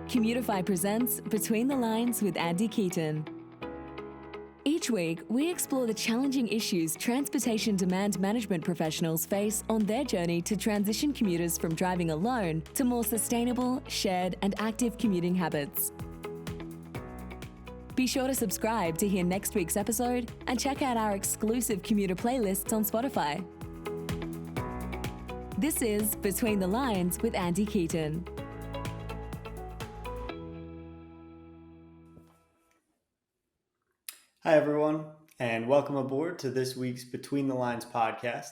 Commutify presents Between the Lines with Andy Keeton. Each week, we explore the challenging issues transportation demand management professionals face on their journey to transition commuters from driving alone to more sustainable, shared, and active commuting habits. Be sure to subscribe to hear next week's episode and check out our exclusive commuter playlists on Spotify. This is Between the Lines with Andy Keeton. Hi, everyone, and welcome aboard to this week's Between the Lines podcast.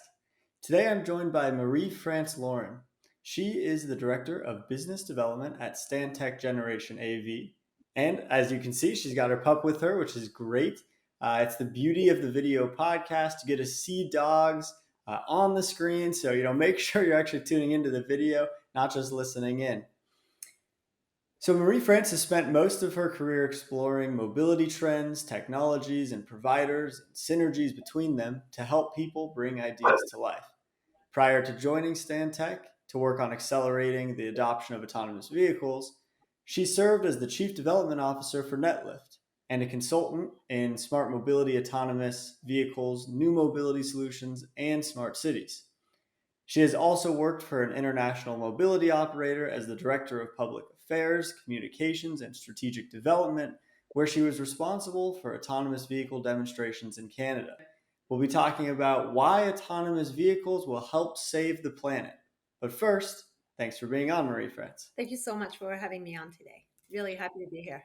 Today, I'm joined by Marie-France Laurin. She is the Director of Business Development at Stantec GenerationAV. And as you can see, she's got her pup with her, which is great. It's the beauty of the video podcast to get to see dogs on the screen. So, make sure you're actually tuning into the video, not just listening in. So Marie-France has spent most of her career exploring mobility trends, technologies, and providers, and synergies between them to help people bring ideas to life. Prior to joining Stantec to work on accelerating the adoption of autonomous vehicles, she served as the Chief Development Officer for Netlift and a consultant in smart mobility, autonomous vehicles, new mobility solutions, and smart cities. She has also worked for an international mobility operator as the Director of Public Affairs, Communications, and Strategic Development, where she was responsible for autonomous vehicle demonstrations in Canada. We'll be talking about why autonomous vehicles will help save the planet. But first, thanks for being on, Marie-France. Thank you so much for having me on today. Really happy to be here.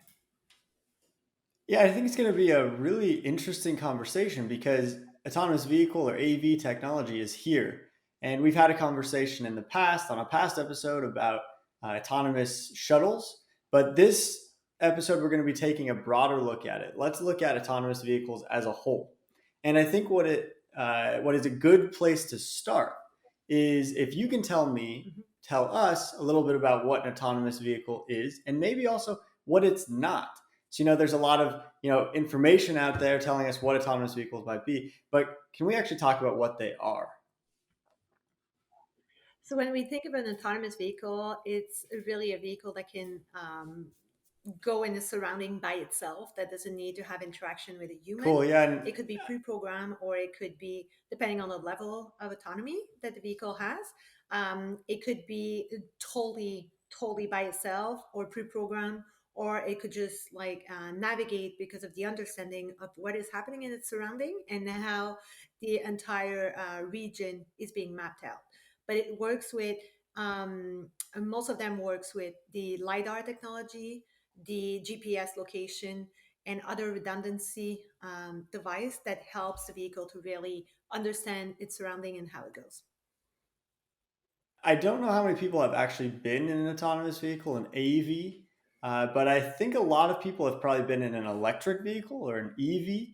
Yeah, I think it's going to be a really interesting conversation because autonomous vehicle or AV technology is here. And we've had a conversation in the past on a past episode about autonomous shuttles. But this episode, we're going to be taking a broader look at it. Let's look at autonomous vehicles as a whole. And I think what is a good place to start is if you can tell us a little bit about what an autonomous vehicle is and maybe also what it's not. So, there's a lot of, information out there telling us what autonomous vehicles might be, but can we actually talk about what they are? So when we think of an autonomous vehicle, it's really a vehicle that can go in the surrounding by itself, that doesn't need to have interaction with a human. Cool, yeah. It could be pre-programmed, or it could be, depending on the level of autonomy that the vehicle has, it could be totally by itself or pre-programmed, or it could just navigate because of the understanding of what is happening in its surrounding and how the entire region is being mapped out. But it works with, most of them works with the LiDAR technology, the GPS location, and other redundancy device that helps the vehicle to really understand its surrounding and how it goes. I don't know how many people have actually been in an autonomous vehicle, an AV, but I think a lot of people have probably been in an electric vehicle or an EV.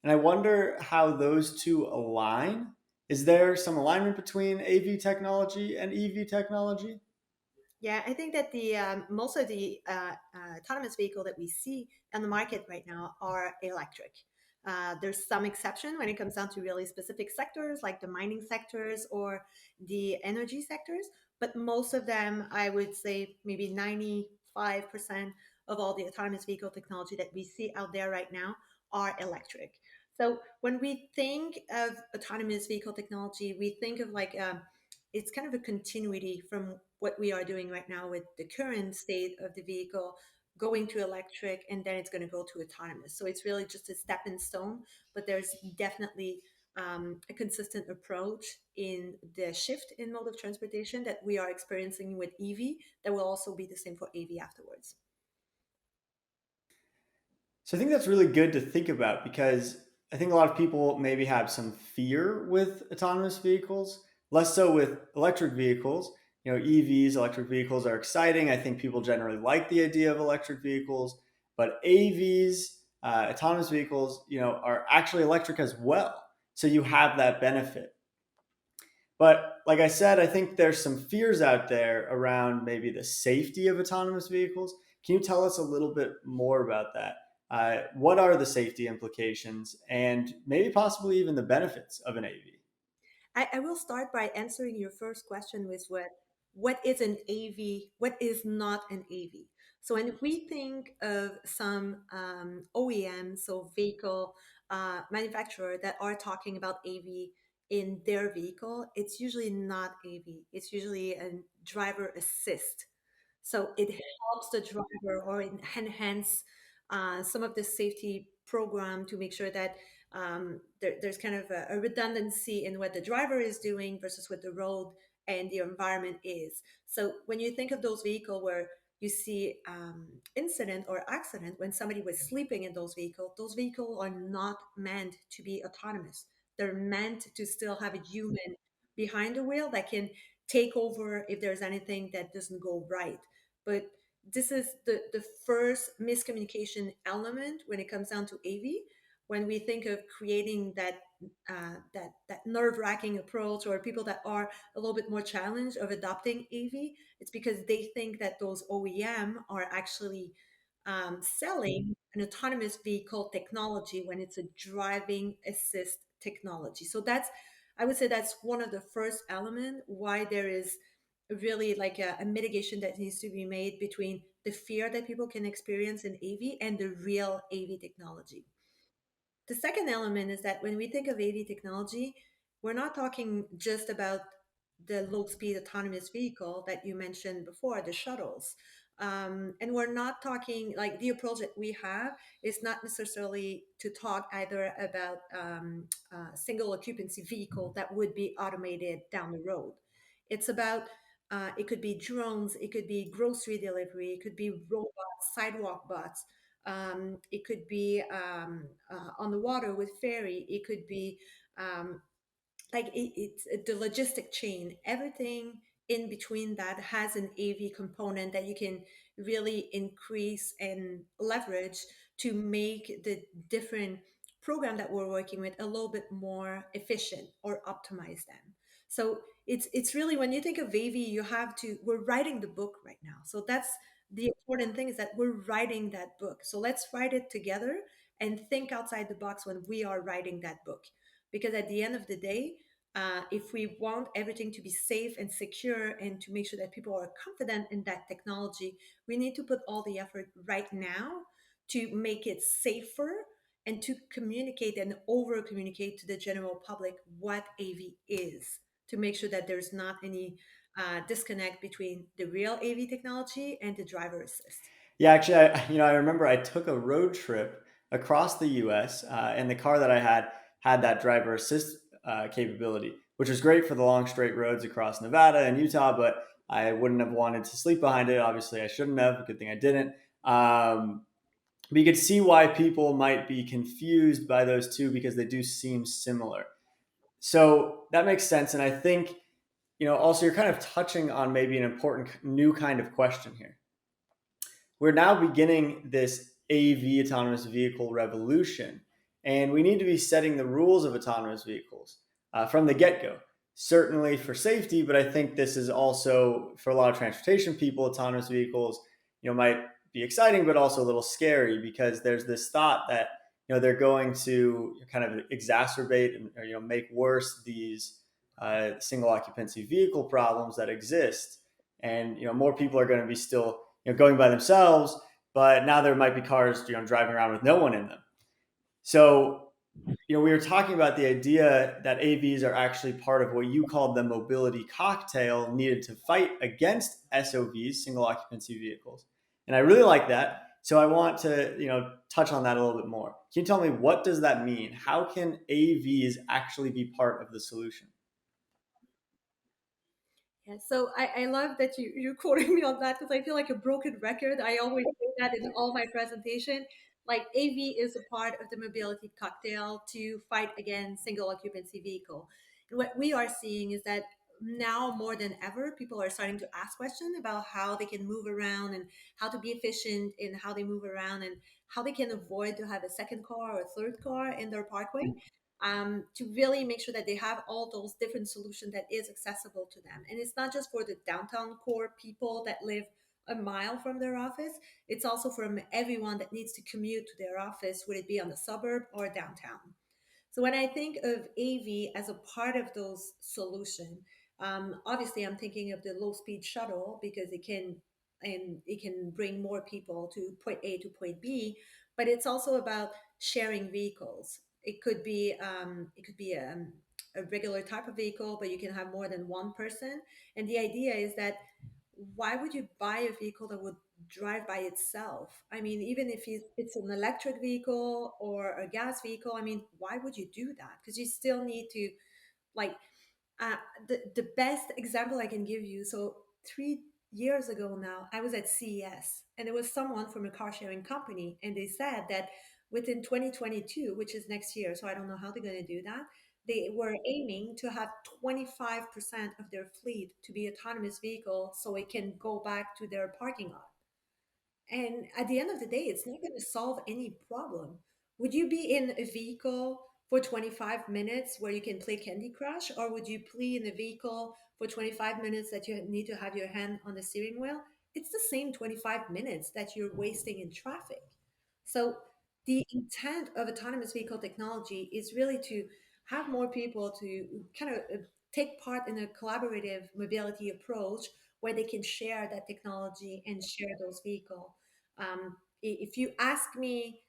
And I wonder how those two align. Is there some alignment between AV technology and EV technology? Yeah, I think that the most of the autonomous vehicle that we see on the market right now are electric. There's some exception when it comes down to really specific sectors like the mining sectors or the energy sectors, but most of them, I would say maybe 95% of all the autonomous vehicle technology that we see out there right now are electric. So when we think of autonomous vehicle technology, we think of it's kind of a continuity from what we are doing right now with the current state of the vehicle going to electric, and then it's going to go to autonomous. So it's really just a stepping stone, but there's definitely a consistent approach in the shift in mode of transportation that we are experiencing with EV that will also be the same for AV afterwards. So I think that's really good to think about because I think a lot of people maybe have some fear with autonomous vehicles, less so with electric vehicles. EVs, electric vehicles are exciting. I think people generally like the idea of electric vehicles, but AVs, autonomous vehicles, are actually electric as well. So you have that benefit. But like I said, I think there's some fears out there around maybe the safety of autonomous vehicles. Can you tell us a little bit more about that? What are the safety implications and maybe possibly even the benefits of an AV? I will start by answering your first question with what is an AV, what is not an AV. So when we think of some OEM, so vehicle manufacturer that are talking about AV in their vehicle, it's usually not AV. It's usually a driver assist. So it helps the driver or enhance some of the safety program to make sure that there's kind of a redundancy in what the driver is doing versus what the road and the environment is. So when you think of those vehicles where you see incident or accident when somebody was sleeping in those vehicles are not meant to be autonomous. They're meant to still have a human behind the wheel that can take over if there's anything that doesn't go right. But this is the first miscommunication element when it comes down to AV. When we think of creating that nerve-wracking approach, or people that are a little bit more challenged of adopting AV, it's because they think that those OEM are actually selling an autonomous vehicle technology when it's a driving assist technology. So that's, I would say that's one of the first element why there is really like a mitigation that needs to be made between the fear that people can experience in AV and the real AV technology. The second element is that when we think of AV technology, we're not talking just about the low speed autonomous vehicle that you mentioned before, the shuttles. And we're not talking like the approach that we have is not necessarily to talk either about single occupancy vehicle that would be automated down the road. It's about it could be drones, it could be grocery delivery, it could be robots, sidewalk bots, it could be on the water with ferry. It could be um, it's the logistic chain. Everything in between that has an AV component that you can really increase and leverage to make the different program that we're working with a little bit more efficient or optimize them. So it's really when you think of AV, you have to we're writing the book right now. So that's the important thing is that we're writing that book. So let's write it together and think outside the box when we are writing that book. Because at the end of the day, if we want everything to be safe and secure and to make sure that people are confident in that technology, we need to put all the effort right now to make it safer and to communicate and over communicate to the general public what AV is to make sure that there's not any disconnect between the real AV technology and the driver assist. Yeah, actually, I remember I took a road trip across the U.S. And the car that I had that driver assist capability, which was great for the long straight roads across Nevada and Utah. But I wouldn't have wanted to sleep behind it. Obviously, I shouldn't have. Good thing I didn't. But you could see why people might be confused by those two because they do seem similar. So that makes sense, and I think also you're kind of touching on maybe an important new kind of question here. We're now beginning this AV autonomous vehicle revolution, and we need to be setting the rules of autonomous vehicles from the get go. Certainly for safety, but I think this is also for a lot of transportation people. Autonomous vehicles, might be exciting, but also a little scary because there's this thought that they're going to kind of exacerbate and or, make worse these single occupancy vehicle problems that exist, and more people are going to be still going by themselves, but now there might be cars, driving around with no one in them. So, we were talking about the idea that AVs are actually part of what you called the mobility cocktail needed to fight against SOVs, single occupancy vehicles. And I really like that. So I want to, touch on that a little bit more. Can you tell me what does that mean? How can AVs actually be part of the solution? Yeah, so I love that you're quoting me on that because I feel like a broken record. I always say that in all my presentation. Like AV is a part of the mobility cocktail to fight against single occupancy vehicle. And what we are seeing is that now more than ever, people are starting to ask questions about how they can move around and how to be efficient in how they move around and how they can avoid to have a second car or a third car in their parkway, to really make sure that they have all those different solutions that is accessible to them. And it's not just for the downtown core people that live a mile from their office. It's also from everyone that needs to commute to their office, would it be on the suburb or downtown. So when I think of AV as a part of those solutions, obviously I'm thinking of the low speed shuttle because it can and it can bring more people to point A to point B. But it's also about sharing vehicles. It could be a regular type of vehicle, but you can have more than one person. And the idea is that why would you buy a vehicle that would drive by itself? I mean, even if it's an electric vehicle or a gas vehicle, I mean, why would you do that? Because you still need to, like, uh, the best example I can give you. So 3 years ago now, I was at CES, and there was someone from a car sharing company, and they said that within 2022, which is next year, so I don't know how they're going to do that. They were aiming to have 25% of their fleet to be autonomous vehicle, so it can go back to their parking lot. And at the end of the day, it's not going to solve any problem. Would you be in a vehicle for 25 minutes where you can play Candy Crush, or would you play in a vehicle for 25 minutes that you need to have your hand on the steering wheel? It's the same 25 minutes that you're wasting in traffic. So, the intent of autonomous vehicle technology is really to have more people to kind of take part in a collaborative mobility approach where they can share that technology and share those vehicles. If you ask me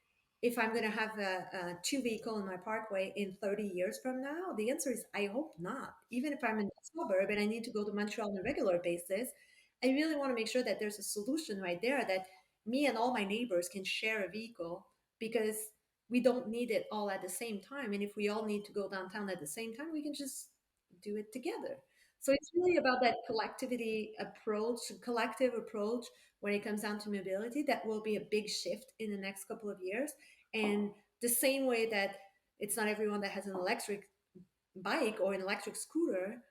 if I'm going to have a two vehicle in my parkway in 30 years from now, the answer is I hope not. Even if I'm in the suburb and I need to go to Montreal on a regular basis, I really want to make sure that there's a solution right there that me and all my neighbors can share a vehicle, because we don't need it all at the same time. And if we all need to go downtown at the same time, we can just do it together. So it's really about that collective approach when it comes down to mobility. That will be a big shift in the next couple of years. And the same way that it's not everyone that has an electric bike or an electric scooter,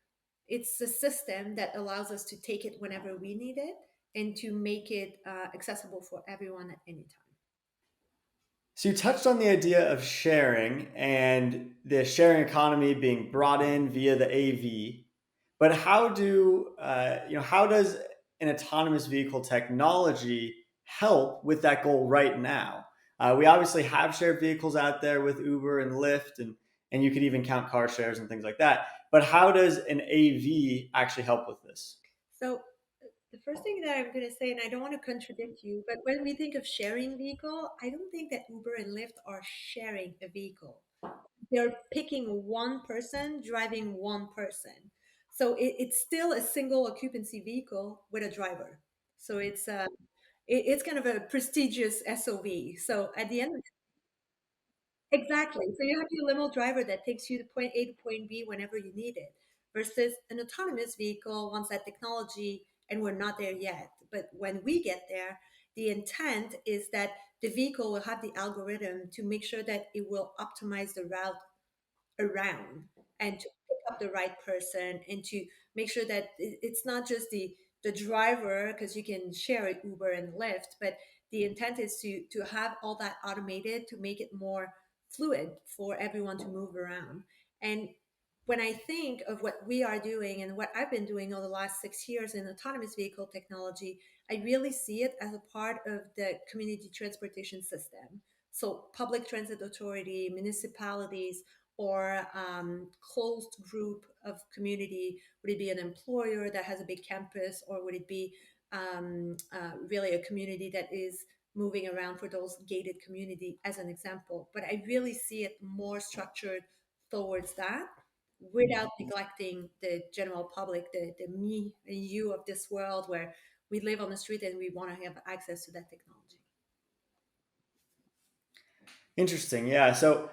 it's a system that allows us to take it whenever we need it and to make it accessible for everyone at any time. So you touched on the idea of sharing and the sharing economy being brought in via the AV, but how does an autonomous vehicle technology help with that goal right now? We obviously have shared vehicles out there with Uber and Lyft, and you could even count car shares and things like that. But how does an AV actually help with this? So the first thing that I'm going to say, and I don't want to contradict you, but when we think of sharing vehicle, I don't think that Uber and Lyft are sharing a vehicle. They're picking one person, driving one person. So it's still a single occupancy vehicle with a driver. So it's kind of a prestigious SOV. So at the end, exactly. So you have your limo driver that takes you to point A to point B whenever you need it, versus an autonomous vehicle wants that technology, and we're not there yet. But when we get there, the intent is that the vehicle will have the algorithm to make sure that it will optimize the route around and to pick up the right person and to make sure that it's not just the driver, because you can share it Uber and Lyft, but the intent is to have all that automated to make it more fluid for everyone to move around. And when I think of what we are doing and what I've been doing over the last 6 years in autonomous vehicle technology, I really see it as a part of the community transportation system. So public transit authority, municipalities, or closed group of community. Would it be an employer that has a big campus, or would it be really a community that is moving around for those gated community, as an example? But I really see it more structured towards that, without neglecting the general public, the me and you of this world, where we live on the street and we want to have access to that technology. Interesting. Yeah. So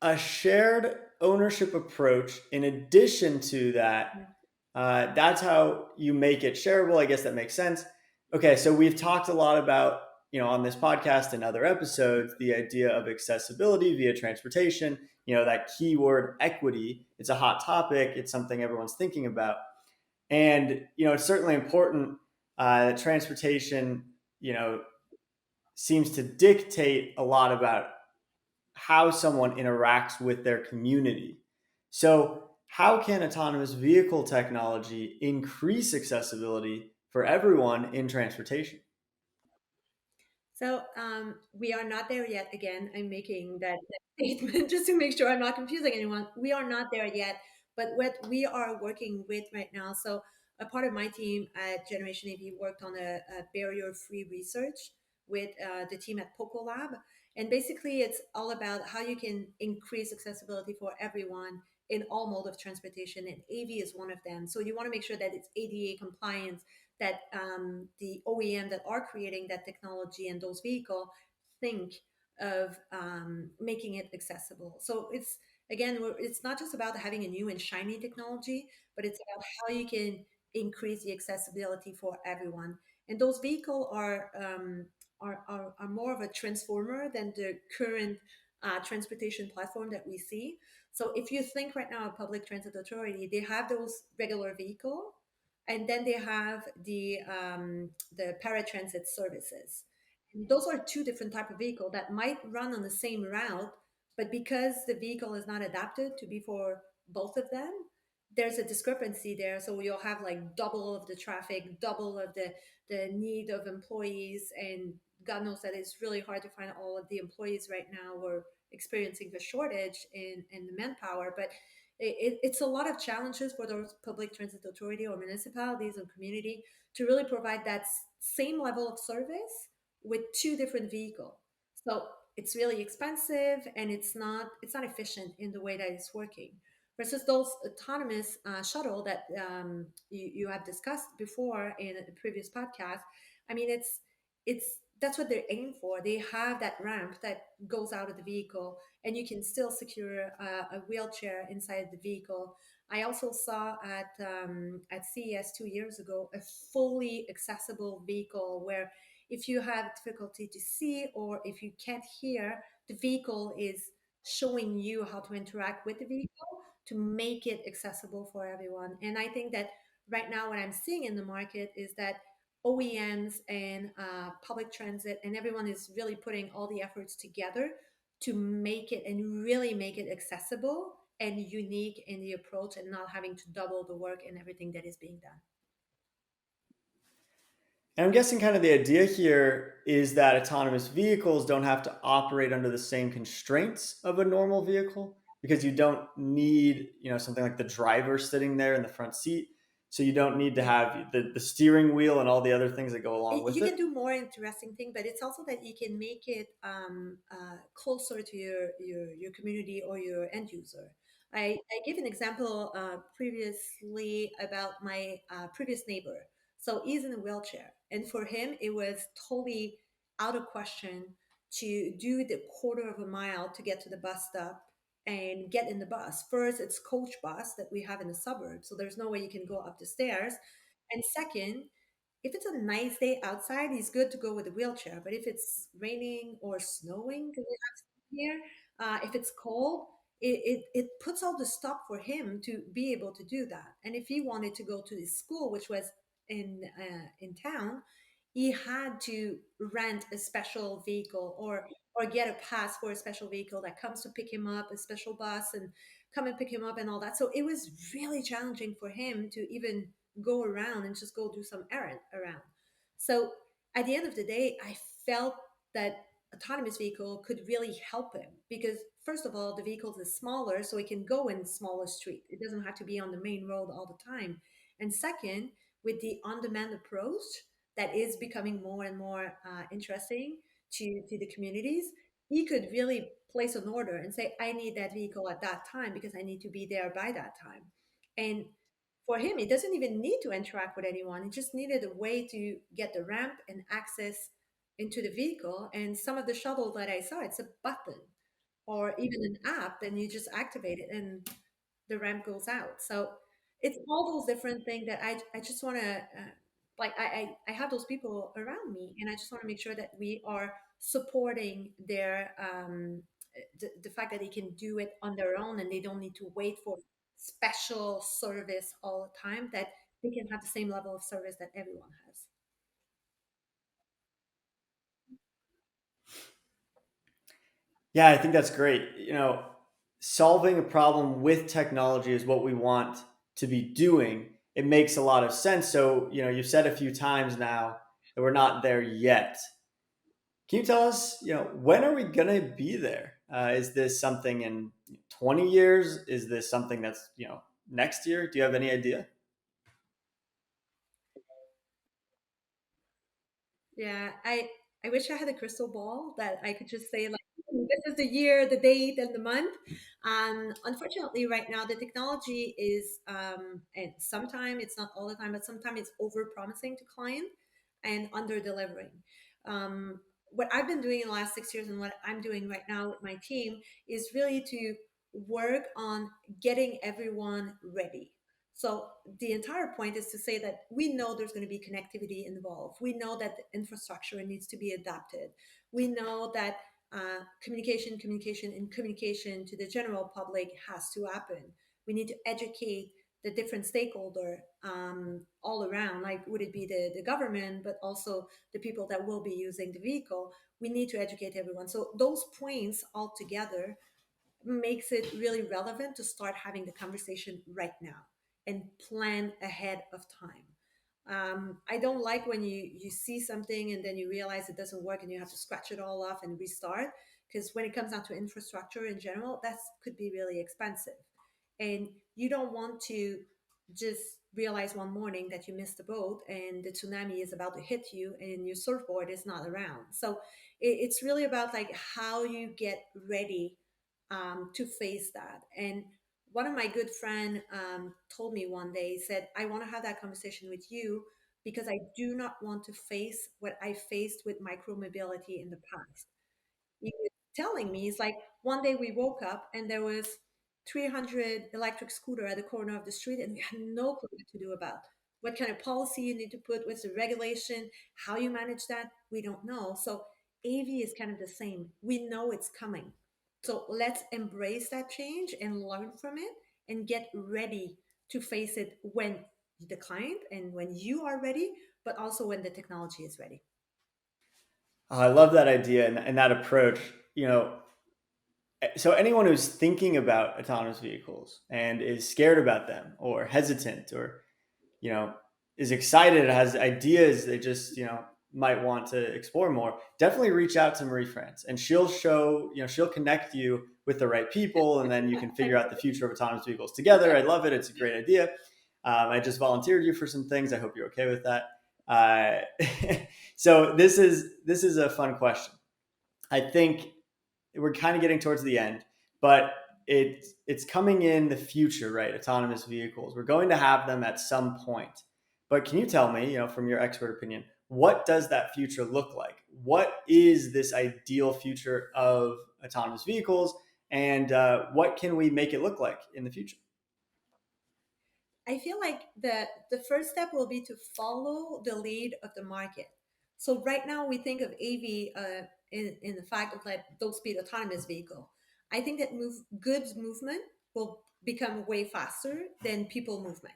a shared ownership approach, in addition to that, that's how you make it shareable. I guess that makes sense. Okay, so we've talked a lot about, on this podcast and other episodes, the idea of accessibility via transportation, that keyword equity. It's a hot topic. It's something everyone's thinking about. And, it's certainly important that transportation, seems to dictate a lot about how someone interacts with their community. So, how can autonomous vehicle technology increase accessibility for everyone in transportation? So we are not there yet. Again, I'm making that statement just to make sure I'm not confusing anyone. We are not there yet, but what we are working with right now. So a part of my team at Generation AV worked on a barrier-free research with the team at Poco Lab. And basically, it's all about how you can increase accessibility for everyone in all mode of transportation, and AV is one of them. So you want to make sure that it's ADA compliant, that the OEM that are creating that technology and those vehicles think of making it accessible. So it's again, it's not just about having a new and shiny technology, but it's about how you can increase the accessibility for everyone. And those vehicles are more of a transformer than the current transportation platform that we see. So if you think right now of public transit authority, they have those regular vehicle, and then they have the paratransit services. And those are two different type of vehicle that might run on the same route, but because the vehicle is not adapted to be for both of them, there's a discrepancy there. So you'll have like double of the traffic, double of the need of employees, and God knows that it's really hard to find all of the employees right now. We're experiencing the shortage in the manpower, but it's a lot of challenges for those public transit authority or municipalities or community to really provide that same level of service with two different vehicles. So it's really expensive, and it's not efficient in the way that it's working. Versus those autonomous shuttle that you have discussed before in a previous podcast. I mean, it's that's what they're aiming for. They have that ramp that goes out of the vehicle, and you can still secure a wheelchair inside the vehicle. I also saw at CES 2 years ago a fully accessible vehicle where if you have difficulty to see or if you can't hear, the vehicle is showing you how to interact with the vehicle to make it accessible for everyone. And I think that right now, what I'm seeing in the market is that OEMs and public transit and everyone is really putting all the efforts together to make it and really make it accessible and unique in the approach and not having to double the work and everything that is being done. And I'm guessing kind of the idea here is that autonomous vehicles don't have to operate under the same constraints of a normal vehicle because you don't need, something like the driver sitting there in the front seat. So you don't need to have the steering wheel and all the other things that go along with You can it. do more interesting thing, but it's also that you can make it closer to your community or your end user. I gave an example previously about my previous neighbor. So he's in a wheelchair, and for him, it was totally out of question to do the quarter of a mile to get to the bus stop and get in the bus. First, it's coach bus that we have in the suburbs, so there's no way you can go up the stairs. And second, if it's a nice day outside, he's good to go with a wheelchair. But if it's raining or snowing, because we have snow here, if it's cold, it puts all the stop for him to be able to do that. And if he wanted to go to his school, which was in town, he had to rent a special vehicle or get a pass for a special vehicle that comes to pick him up, a special bus, and come and pick him up and all that. So it was really challenging for him to even go around and just go do some errand around. So at the end of the day, I felt that autonomous vehicle could really help him because first of all, the vehicle is smaller, so it can go in smaller street. It doesn't have to be on the main road all the time. And second, with the on-demand approach that is becoming more and more interesting to the communities, he could really place an order and say, I need that vehicle at that time because I need to be there by that time. And for him, he doesn't even need to interact with anyone. He just needed a way to get the ramp and access into the vehicle. And some of the shuttle that I saw, it's a button or even an app, and you just activate it and the ramp goes out. So it's all those different things that I just want to, like, I have those people around me, and I just want to make sure that we are supporting their, the fact that they can do it on their own and they don't need to wait for special service all the time, that they can have the same level of service that everyone has. Yeah, I think that's great. Solving a problem with technology is what we want to be doing. It makes a lot of sense. So, you've said a few times now that we're not there yet. Can you tell us, when are we going to be there? Is this something in 20 years? Is this something that's, next year? Do you have any idea? Yeah, I wish I had a crystal ball that I could just say like, "Hmm, this is the year, the date, and the month." Unfortunately, right now the technology is, and sometimes it's not all the time, but sometimes it's over promising to client and under delivering. What I've been doing in the last 6 years and what I'm doing right now with my team is really to work on getting everyone ready. So the entire point is to say that we know there's going to be connectivity involved. We know that the infrastructure needs to be adapted. We know that and communication to the general public has to happen. We need to educate the different stakeholder all around. Like, would it be the government, but also the people that will be using the vehicle? We need to educate everyone. So those points all together makes it really relevant to start having the conversation right now and plan ahead of time. I don't like when you see something and then you realize it doesn't work and you have to scratch it all off and restart. Because when it comes down to infrastructure in general, that could be really expensive, and you don't want to just realize one morning that you missed the boat and the tsunami is about to hit you and your surfboard is not around. So it's really about like how you get ready to face that. And one of my good friend told me one day, he said, I want to have that conversation with you because I do not want to face what I faced with micromobility in the past. He was telling me, it's like one day we woke up and there was 300 electric scooter at the corner of the street and we had no clue what to do about what kind of policy you need to put, what's the regulation, how you manage that, we don't know. So AV is kind of the same. We know it's coming, so let's embrace that change and learn from it and get ready to face it when the client and when you are ready, but also when the technology is ready. I love that idea and that approach. You know, so anyone who's thinking about autonomous vehicles and is scared about them or hesitant or you know is excited, has ideas they just might want to explore more, definitely reach out to Marie-France and she'll show she'll connect you with the right people and then you can figure out the future of autonomous vehicles together. I love it. It's a great idea. I just volunteered you for some things. I hope you're okay with that. uh, so this is a fun question. I think we're kind of getting towards the end, but it's coming in the future, right? Autonomous vehicles. We're going to have them at some point. But can you tell me, from your expert opinion, what does that future look like? What is this ideal future of autonomous vehicles, and what can we make it look like in the future? I feel like the first step will be to follow the lead of the market. So right now we think of AV in the fact of like low speed autonomous vehicle. I think that goods movement will become way faster than people movement.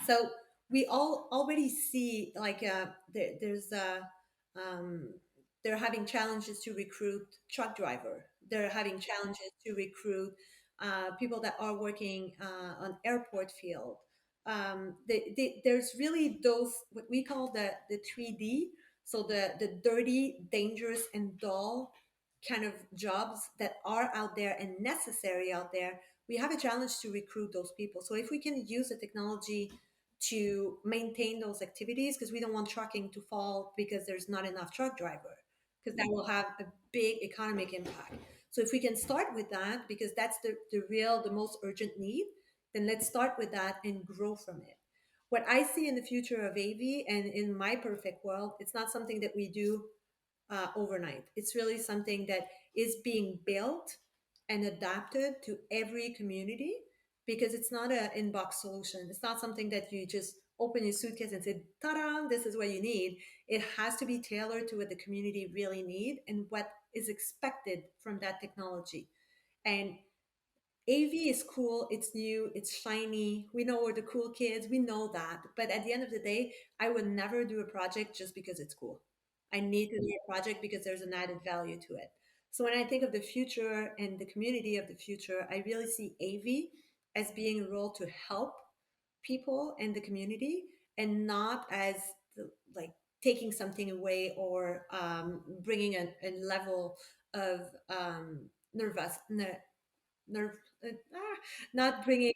So we all already see like there's um, they're having challenges to recruit truck driver. They're having challenges to recruit people that are working on airport field. There's really those what we call the 3D, so the dirty, dangerous, and dull kind of jobs that are out there and necessary out there. We have a challenge to recruit those people. So if we can use the technology to maintain those activities, because we don't want trucking to fall because there's not enough truck driver, because that will have a big economic impact. So if we can start with that, because that's the most urgent need, then let's start with that and grow from it. What I see in the future of AV and in my perfect world, it's not something that we do overnight. It's really something that is being built and adapted to every community, because it's not an inbox solution. It's not something that you just open your suitcase and say, ta-da, this is what you need. It has to be tailored to what the community really need and what is expected from that technology. And AV is cool, it's new, it's shiny. We know we're the cool kids, we know that. But at the end of the day, I would never do a project just because it's cool. I need to do a project because there's an added value to it. So when I think of the future and the community of the future, I really see AV as being a role to help people and the community, and not as like taking something away or bringing a level of nervous nerve, not bringing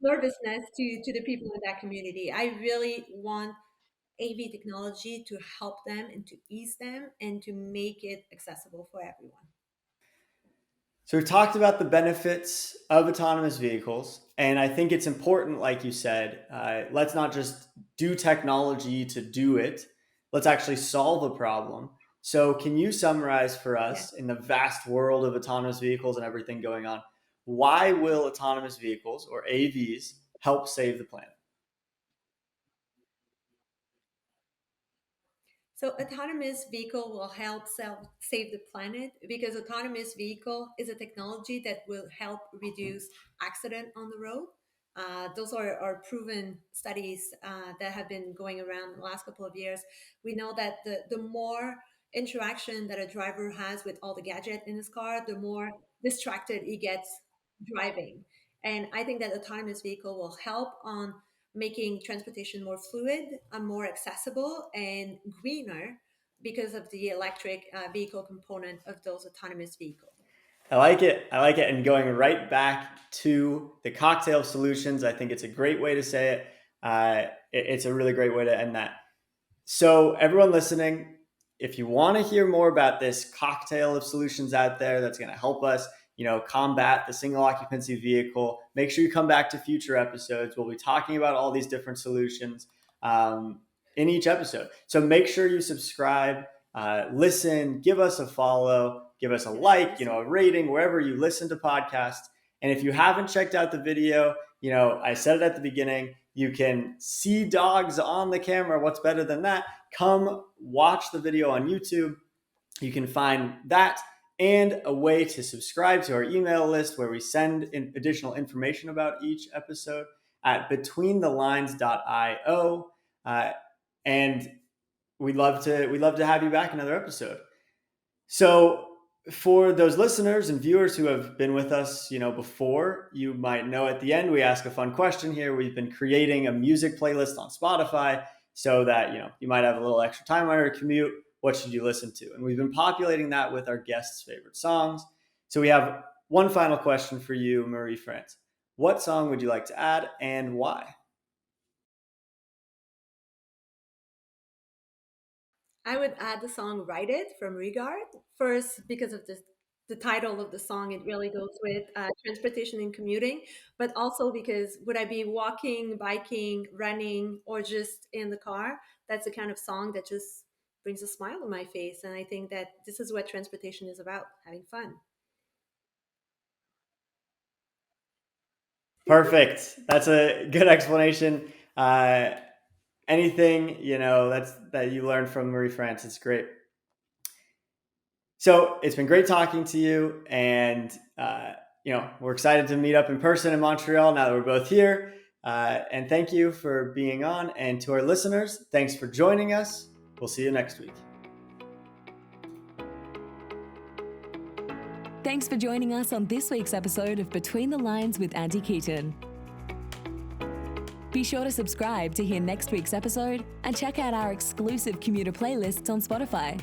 nervousness to the people in that community. I really want AV technology to help them and to ease them and to make it accessible for everyone. So we've talked about the benefits of autonomous vehicles, and I think it's important, like you said, let's not just do technology to do it. Let's actually solve a problem. So can you summarize for Yeah. us, in the vast world of autonomous vehicles and everything going on, why will autonomous vehicles, or AVs, help save the planet? So autonomous vehicle will help save the planet because autonomous vehicle is a technology that will help reduce accident on the road. Those are proven studies that have been going around the last couple of years. We know that the more interaction that a driver has with all the gadget in his car, the more distracted he gets driving. And I think that autonomous vehicle will help on making transportation more fluid, more accessible, and greener because of the electric vehicle component of those autonomous vehicles. I like it. I like it. And going right back to the cocktail of solutions, I think it's a great way to say it. It's a really great way to end that. So, everyone listening, if you want to hear more about this cocktail of solutions out there that's going to help us, combat the single occupancy vehicle, make sure you come back to future episodes. We'll be talking about all these different solutions in each episode. So make sure you subscribe, listen, give us a follow, give us a like, a rating wherever you listen to podcasts. And if you haven't checked out the video, I said it at the beginning, you can see dogs on the camera. What's better than that? Come watch the video on YouTube. You can find that and a way to subscribe to our email list where we send in additional information about each episode at betweenthelines.io. And we'd love to have you back another episode. So for those listeners and viewers who have been with us, before, you might know at the end we ask a fun question here. We've been creating a music playlist on Spotify so that you might have a little extra time on your commute. What should you listen to? And we've been populating that with our guests' favorite songs. So we have one final question for you, Marie-France. What song would you like to add and why? I would add the song Write It from Regard. First, because of the title of the song, it really goes with transportation and commuting, but also because would I be walking, biking, running, or just in the car? That's the kind of song that just brings a smile on my face. And I think that this is what transportation is about, having fun. Perfect. That's a good explanation. Anything, that you learned from Marie-France, it's great. So it's been great talking to you, and we're excited to meet up in person in Montreal now that we're both here. And thank you for being on. And to our listeners, thanks for joining us. We'll see you next week. Thanks for joining us on this week's episode of Between the Lines with Auntie Keeton. Be sure to subscribe to hear next week's episode and check out our exclusive commuter playlists on Spotify.